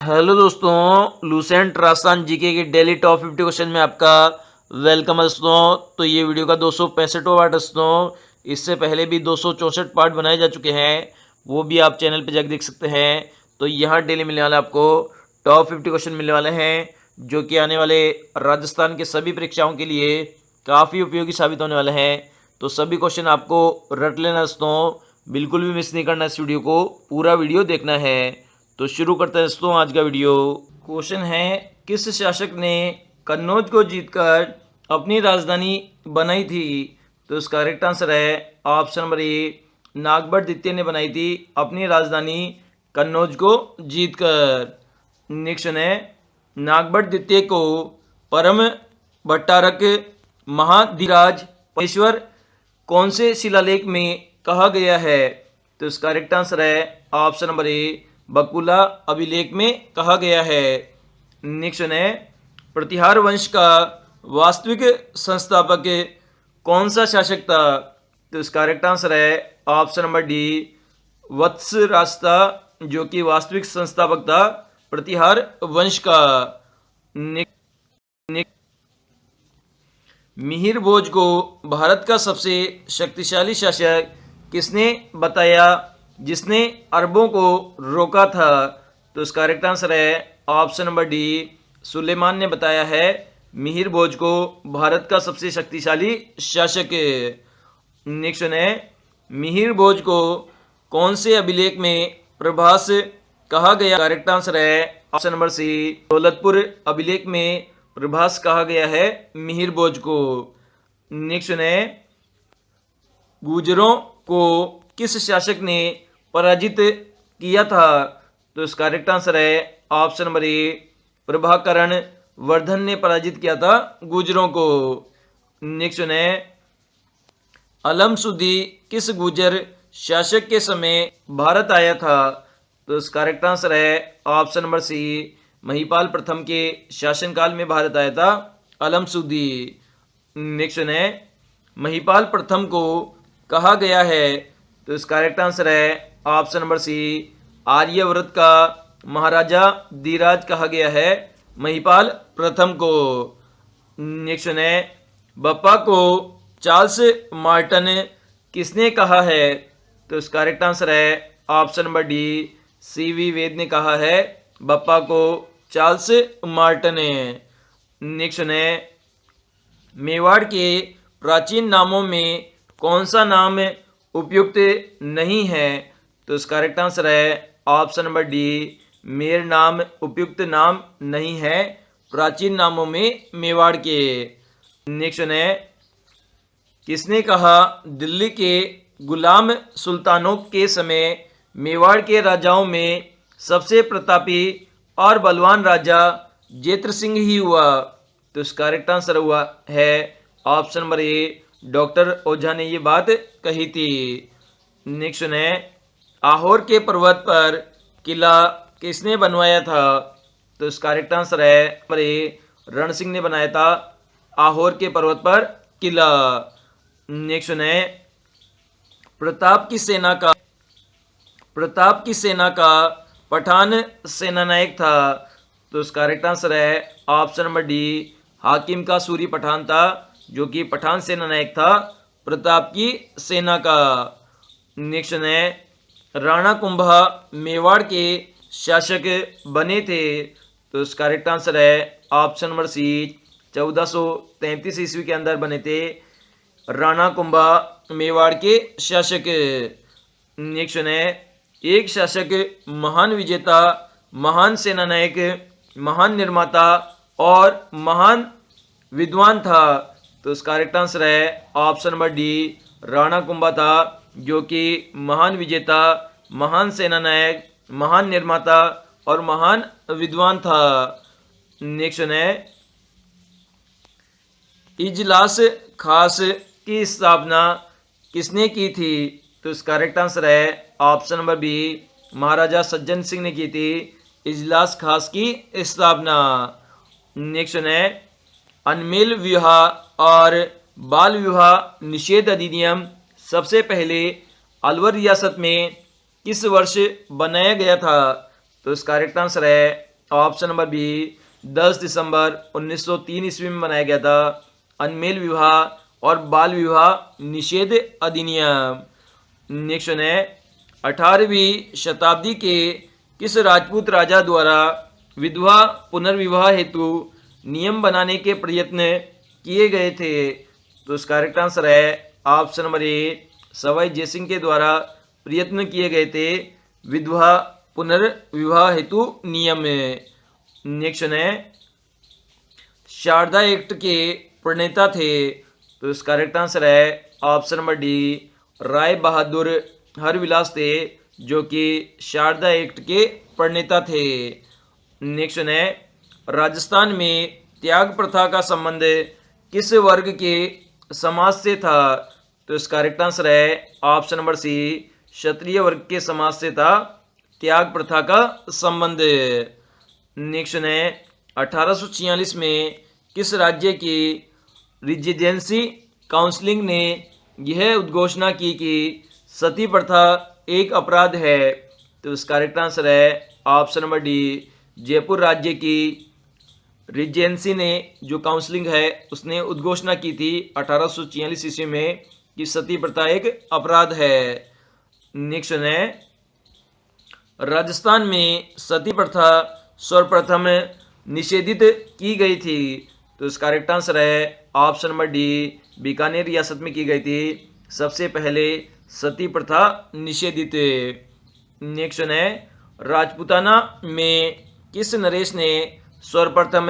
Hello दोस्तों, Lucent Rajasthan GK के daily top 50 question में आपका वेलकम है दोस्तों। तो ये वीडियो का 265वां पार्ट है दोस्तों। इससे पहले भी 264 पार्ट बनाए जा चुके हैं, वो भी आप चैनल पे जाकर देख सकते हैं। तो यहाँ डेली मिलने वाला आपको टॉप 50 क्वेश्चन मिलने वाले हैं, जो कि आने वाले राजस्थान के सभी परीक्षाओं के लिए काफ़ी उपयोगी साबित होने वाले हैं। तो सभी क्वेश्चन आपको रट लेना दोस्तों, बिल्कुल भी मिस नहीं करना। इस वीडियो को पूरा वीडियो देखना है। तो शुरू करते हैं दोस्तों आज का वीडियो। क्वेश्चन है, किस शासक ने कन्नौज को जीतकर अपनी राजधानी बनाई थी? तो इसका करेक्ट आंसर है ऑप्शन नंबर ए, नागभट्ट द्वितीय ने बनाई थी अपनी राजधानी कन्नौज को जीतकर। नेक्स्ट है, नागभट्ट द्वितीय को परम भट्टारक महाधिराज परमेश्वर कौन से शिलालेख में कहा गया है? तो इसका करेक्ट आंसर है ऑप्शन नंबर ए, बकुला अभिलेख में कहा गया है। नेक्स्ट है, प्रतिहार वंश का वास्तविक संस्थापक कौन सा शासक था? तो इसका करेक्ट आंसर है ऑप्शन नंबर डी, वत्स रास्ता, जो कि वास्तविक संस्थापक था प्रतिहार वंश का। मिहिर भोज को भारत का सबसे शक्तिशाली शासक किसने बताया, जिसने अरबों को रोका था? तो इसका करेक्ट आंसर है ऑप्शन नंबर डी, सुलेमान ने बताया है मिहिर भोज को भारत का सबसे शक्तिशाली शासक। नेक्स्ट है, मिहिर भोज को कौन से अभिलेख में प्रभास कहा गया? करेक्ट आंसर है ऑप्शन नंबर सी, दौलतपुर अभिलेख में प्रभास कहा गया है मिहिर भोज को। नेक्स्ट है, गुर्जरों को किस शासक ने पराजित किया था? तो इसका करेक्ट आंसर है ऑप्शन नंबर ए, प्रभाकरण वर्धन ने पराजित किया था गुर्जरों को। नेक्स्ट है, अलमसुद्दी किस गुर्जर शासक के समय भारत आया था? तो इसका करेक्ट आंसर है ऑप्शन नंबर सी, महिपाल प्रथम के शासनकाल में भारत आया था अलमसुद्दी। नेक्स्ट है, महिपाल प्रथम को कहा गया है? तो इसका करेक्ट आंसर है ऑप्शन नंबर सी, आर्यव्रत का महाराजा धीराज कहा गया है महिपाल प्रथम को। नेक्स्ट है, बप्पा को चार्ल्स मार्टन किसने कहा है? तो इसका करेक्ट आंसर है ऑप्शन नंबर डी, सीवी वेद ने कहा है बप्पा को चार्ल्स मार्टन। नेक्स्ट है, मेवाड़ के प्राचीन नामों में कौन सा नाम उपयुक्त नहीं है? तो इसका करेक्ट आंसर है ऑप्शन नंबर डी, मेर नाम उपयुक्त नाम नहीं है प्राचीन नामों में मेवाड़ के। नेक्स्ट है, किसने कहा दिल्ली के गुलाम सुल्तानों के समय मेवाड़ के राजाओं में सबसे प्रतापी और बलवान राजा जेत्र सिंह ही हुआ? तो इसका करेक्ट आंसर हुआ है ऑप्शन नंबर ए, डॉक्टर ओझा ने ये बात कही थी। नेक्स्ट है, आहोर के पर्वत पर किला किसने बनवाया था? तो इसका करेक्ट आंसर है नंबर ए, रण सिंह ने बनाया था आहोर के पर्वत पर किला। नेक्स्ट है, प्रताप की सेना का पठान सेनानायक था? तो इसका करेक्ट आंसर है ऑप्शन नंबर डी, हाकिम का सूरी पठान था, जो कि पठान सेनानायक था प्रताप की सेना का। नेक्स्ट है, राणा कुंभा मेवाड़ के शासक बने थे? तो इसका करेक्ट आंसर है ऑप्शन नंबर सी, 1433 ईस्वी के अंदर बने थे राणा कुंभा मेवाड़ के शासक। नेक्स्ट है, एक शासक महान विजेता, महान सेनानायक, महान निर्माता और महान विद्वान था? तो इसका करेक्ट आंसर है option number D, Rana Kumbha था, जो कि महान विजेता, महान सेनानायक, महान निर्माता और महान विद्वान था। नेक्स्ट है, इजलास खास की स्थापना किसने की थी? तो इसका करेक्ट आंसर है ऑप्शन नंबर बी, महाराजा सज्जन सिंह ने की थी इजलास खास की स्थापना। नेक्स्ट है, अनमेल विवाह और बाल विवाह निषेध अधिनियम सबसे पहले अलवर रियासत में किस वर्ष बनाया गया था? तो इसका करेक्ट आंसर है ऑप्शन नंबर बी 10 दिसंबर 1903 ईस्वी में बनाया गया था। अनमेल विवाह और बाल विवाह निषेध अधिनियम। नेक्स्ट है 18वीं शताब्दी के किस राजपूत राजा द्वारा विधवा पुनर्विवाह हेतु नियम बनाने के प्रयत्न किए गए थे? तो इसका करेक्ट आंसर है option number A Sawai Jaisingh के द्वारा प्रयत्न किए गए थे विधवा पुनर्विवाह हेतु नियम। नेक्स्ट है शारदा एक्ट के प्रणेता थे? तो इसका करेक्ट आंसर है option number D Rai Bahadur Harbilas थे, जो कि शारदा एक्ट के प्रणेता थे। नेक्स्ट है राजस्थान में त्याग प्रथा का संबंध किस वर्ग के समाज से था? तो इसका करेक्ट आंसर है ऑप्शन नंबर सी क्षत्रिय वर्ग के समाज से था त्याग प्रथा का संबंध। नेक्स्ट है 1846 में किस राज्य की रेजिडेंसी काउंसिलिंग ने यह उद्घोषणा की कि सती प्रथा एक अपराध है? तो इसका करेक्ट आंसर है ऑप्शन नंबर डी जयपुर राज्य की रीजेंसी ने जो काउंसलिंग है उसने उद्घोषणा की थी 1846 ईस्वी में कि सती प्रथा एक अपराध है। नेक्स्ट है राजस्थान में सती प्रथा सर्वप्रथम निषेधित की गई थी? तो इसका करेक्ट आंसर है ऑप्शन नंबर डी बीकानेर रियासत में की गई थी सबसे पहले सती प्रथा निषेधित। नेक्स्ट है राजपूताना में किस नरेश ने सर्वप्रथम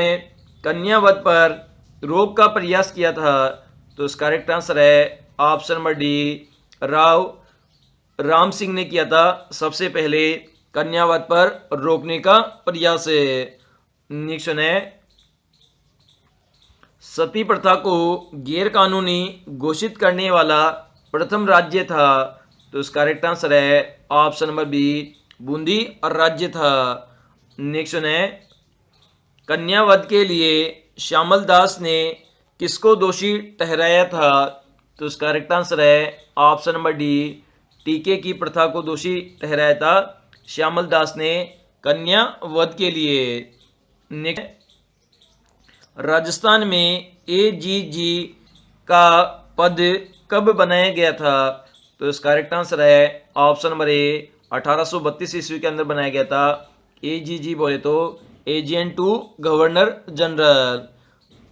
कन्यावध पर रोक का प्रयास किया था? तो इसका करेक्ट आंसर है option number D Rao Ram Singh ने किया था सबसे पहले कन्यावध पर रोकने का प्रयास। नेक्स्ट है सती प्रथा को गैर कानूनी घोषित करने वाला प्रथम राज्य था? तो इसका करेक्ट आंसर है ऑप्शन नंबर बी बूंदी और राज्य था। नेक्स्ट है कन्यावध के लिए श्यामल दास ने किसको दोषी ठहराया था? तो इसका करेक्ट आंसर है ऑप्शन नंबर डी टीके की प्रथा को दोषी ठहराया था श्यामल दास ने कन्यावध के लिए। नेक्स्ट राजस्थान में एजीजी का पद कब बनाया गया था? तो इसका करेक्ट आंसर है ऑप्शन नंबर ए 1832 ईस्वी के अंदर बनाया गया था। एजीजी बोले तो agent to governor general.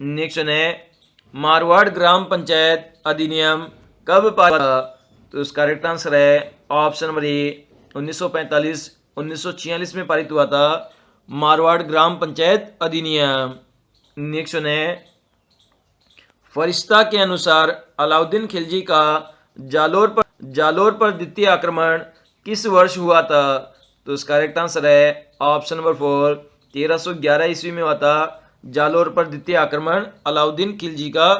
Next है मारवाड़ ग्राम पंचायत अधिनियम कब पारित था? तो इसका करेक्ट आंसर है ऑप्शन नंबर ए 1945-1946 में पारित हुआ था मारवाड़ ग्राम पंचायत अधिनियम। नेक्स्ट है फरिश्ता के अनुसार अलाउद्दीन खिलजी का जालोर पर द्वितीय आक्रमण किस वर्ष हुआ था? तो इसका करेक्ट आंसर है ऑप्शन नंबर 4 1311 ईस्वी में हुआ था जालोर पर द्वितीय आक्रमण अलाउद्दीन खिलजी का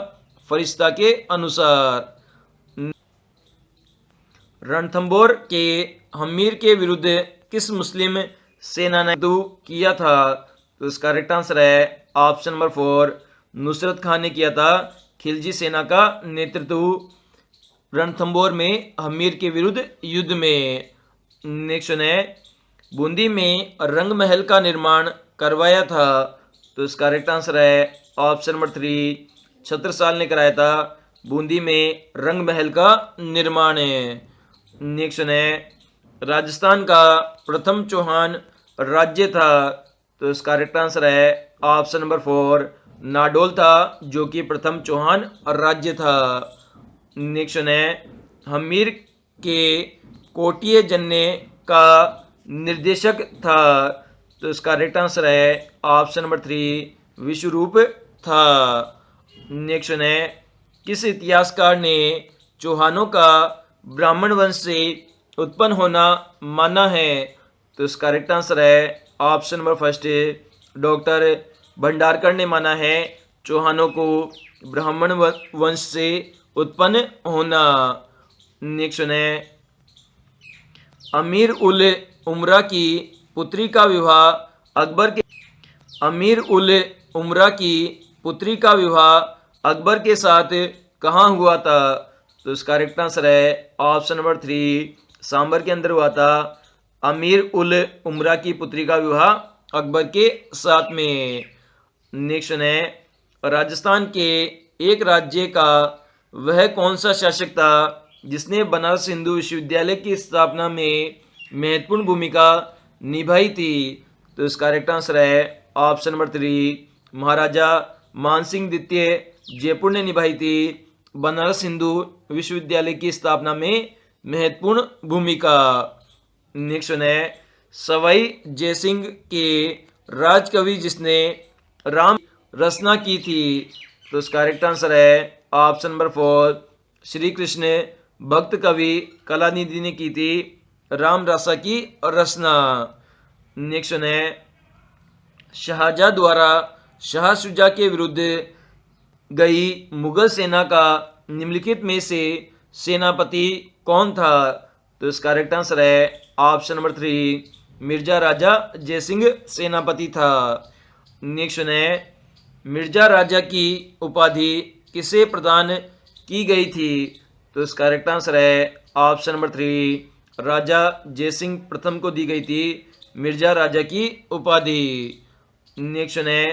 फरिश्ता के अनुसार। रणथंभौर के हमीर के विरुद्ध किस मुस्लिम सेना ने किया था? तो इसका करेक्ट आंसर है ऑप्शन नंबर 4 नुसरत खान ने किया था खिलजी सेना का नेतृत्व रणथंभौर में हमीर के विरुद्ध युद्ध में। नेक्स्ट है बूंदी में रंग महल का निर्माण करवाया था? तो इसका करेक्ट आंसर है ऑप्शन नंबर 3 छत्रसाल ने कराया था बूंदी में रंग महल का निर्माण है। नेक्स्ट है राजस्थान का प्रथम चौहान राज्य था? तो इसका करेक्ट आंसर है ऑप्शन नंबर 4 नाडोल था जो कि प्रथम चौहान राज्य था। नेक्स्ट है हमीर के कोटिये जन्ने का निर्देशक था? तो इसका करेक्ट आंसर है ऑप्शन नंबर 3 विश्वरूप था। नेक्स्ट है किस इतिहासकार ने चौहानों का ब्राह्मण वंश से उत्पन्न होना माना है? तो इसका करेक्ट आंसर है ऑप्शन नंबर 1 डॉक्टर भंडारकर ने माना है चौहानों को ब्राह्मण वंश से उत्पन्न होना। नेक्स्ट है अमीर उल उमरा की पुत्री का विवाह अकबर के साथ कहाँ हुआ था? तो इसका करेक्ट आंसर है ऑप्शन नंबर 3 सांबर के अंदर हुआ था। अमीर उल उमरा की पुत्री का विवाह अकबर के साथ में। नेक्स्ट है राजस्थान के एक राज्य का वह कौन सा शासक था जिसने बनारस हिंदू विश्वविद्यालय की स्थापना में महत्वपूर्ण भूमिका निभाई थी। तो इसका करेक्ट आंसर है ऑप्शन नंबर 3 महाराजा मानसिंह द्वितीय जयपुर ने निभाई थी बनारस हिंदू विश्वविद्यालय की स्थापना में महत्वपूर्ण भूमिका। नेक्स्ट है सवाई जयसिंह के राजकवि जिसने राम रचना की थी। तो इसका करेक्ट आंसर है ऑप्शन नंबर 4 श्री कृष्ण भक्त कवि कलानिधि ने की थी राम रसा की रचना। नेक्स्ट है शाहजहां द्वारा शाह शुजा के विरुद्ध गई मुगल सेना का निम्नलिखित में से सेनापति कौन था। तो इसका करेक्ट आंसर है ऑप्शन नंबर 3 मिर्जा राजा जयसिंह सेनापति था। नेक्स्ट है मिर्जा राजा की उपाधि किसे प्रदान की गई थी। तो इसका करेक्ट आंसर है ऑप्शन नंबर 3 राजा जयसिंह प्रथम को दी गई थी मिर्जा राजा की उपाधि। नेक्स्ट है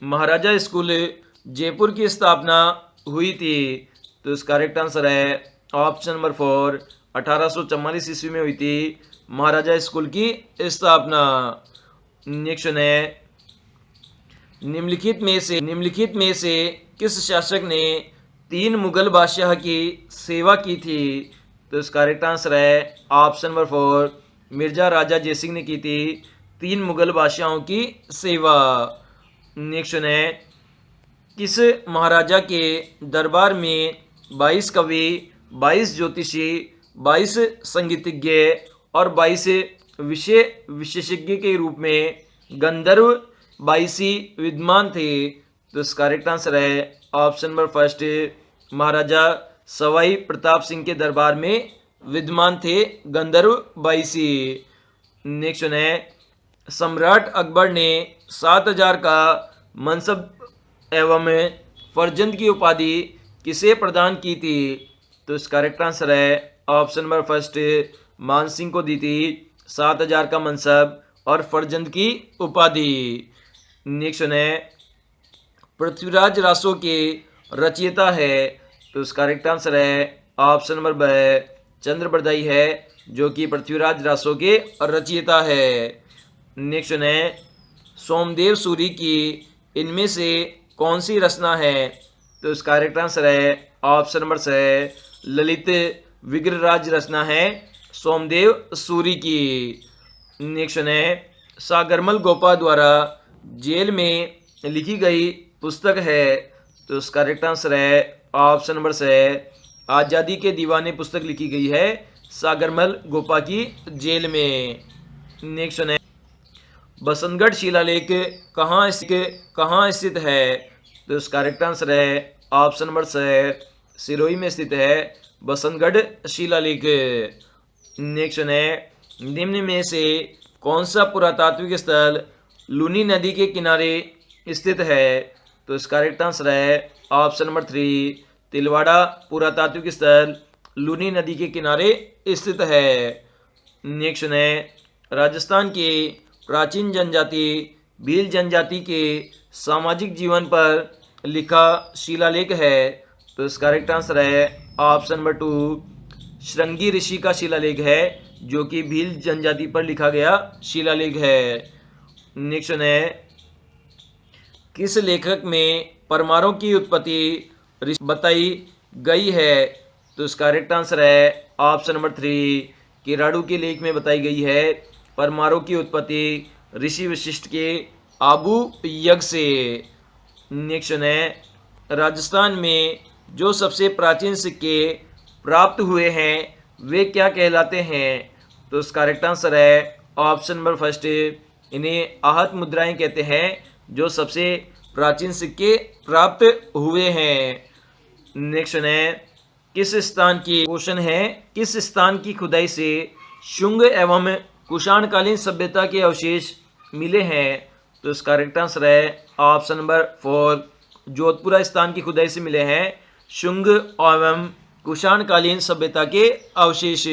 महाराजा स्कूल जयपुर की स्थापना हुई थी। तो इसका करेक्ट आंसर है ऑप्शन नंबर 4 1844 ईस्वी में हुई थी महाराजा स्कूल की स्थापना। नेक्स्ट है निम्नलिखित में से किस शासक ने 3 मुगल बादशाह की सेवा की थी। तो इसका करेक्ट आंसर है ऑप्शन नंबर 4 मिर्जा राजा जयसिंह ने की थी 3 मुगल बादशाहों की सेवा। नेक्स्ट है किस महाराजा के दरबार में 22 कवि 22 ज्योतिषी 22 संगीतज्ञ और 22 विषय विशेषज्ञ के रूप में गंधर्व 22 विद्वान थे। तो इसका करेक्ट आंसर है ऑप्शन नंबर 1 महाराजा सवाई प्रताप सिंह के दरबार में विद्वान थे गंधर्व 22। नेक्स्ट है सम्राट अकबर ने 7000 का मनसब एवं फर्जंद की उपाधि किसे प्रदान की थी। तो इसका करेक्ट आंसर है ऑप्शन नंबर 1 मानसिंह को दी थी 7000 का मनसब और फर्जंद की उपाधि। नेक्स्ट है पृथ्वीराज रासो के रचयिता है। तो इसका करेक्ट आंसर है ऑप्शन नंबर 2 चंद्रबरदाई है जो कि पृथ्वीराज रासो के रचयिता है। नेक्स्ट है सोमदेव सूरी की इनमें से कौन सी रचना है। तो इसका करेक्ट आंसर है ऑप्शन नंबर 6 ललित विग्रहराज रचना है सोमदेव सूरी की। नेक्स्ट है सागरमल गोपा द्वारा जेल में लिखी गई पुस्तक है। तो इसका करेक्ट आंसर है ऑप्शन नंबर 6 आज़ादी के दीवाने पुस्तक लिखी गई है सागरमल गोपा की जेल में। नेक्स्ट है बसंतगढ़ शिलालेख कहाँ स्थित है। तो इसका करेक्ट आंसर है ऑप्शन नंबर 6 सिरोही में स्थित है बसंतगढ़ शिलालेख। नेक्स्ट है निम्न में से कौन सा पुरातात्विक स्थल लूनी नदी के किनारे स्थित है। तो इसका करेक्ट आंसर है ऑप्शन नंबर 3 तिलवाड़ा पुरातात्विक स्थल लूनी नदी के किनारे स्थित है। नेक्स्ट है राजस्थान के प्राचीन जनजाति भील जनजाति के सामाजिक जीवन पर लिखा शिलालेख है। तो इसका करेक्ट आंसर है ऑप्शन नंबर 2 श्रृंगी ऋषि का शिलालेख है जो कि भील जनजाति पर लिखा गया शिलालेख है। नेक्स्ट है किस लेखक में परमाणु की उत्पत्ति बताई गई है। तो इसका करेक्ट आंसर है ऑप्शन नंबर 3 किराड़ू के लेख में बताई गई है परमाणु की उत्पत्ति ऋषि वशिष्ठ के आबू यज्ञ से। नेक्स्ट है राजस्थान में जो सबसे प्राचीन सिक्के प्राप्त हुए हैं वे क्या कहलाते हैं। तो इसका करेक्ट आंसर है ऑप्शन नंबर 1 इन्हें आहत मुद्राएं कहते हैं जो सबसे प्राचीन सिक्के प्राप्त हुए हैं। नेक्स्ट है किस स्थान की खुदाई से शुंग एवं कुषाणकालीन सभ्यता के अवशेष मिले हैं। तो इसका करेक्ट आंसर है ऑप्शन नंबर 4 जोधपुरा स्थान की खुदाई से मिले हैं शुंग एवं कुषाणकालीन सभ्यता के अवशेष।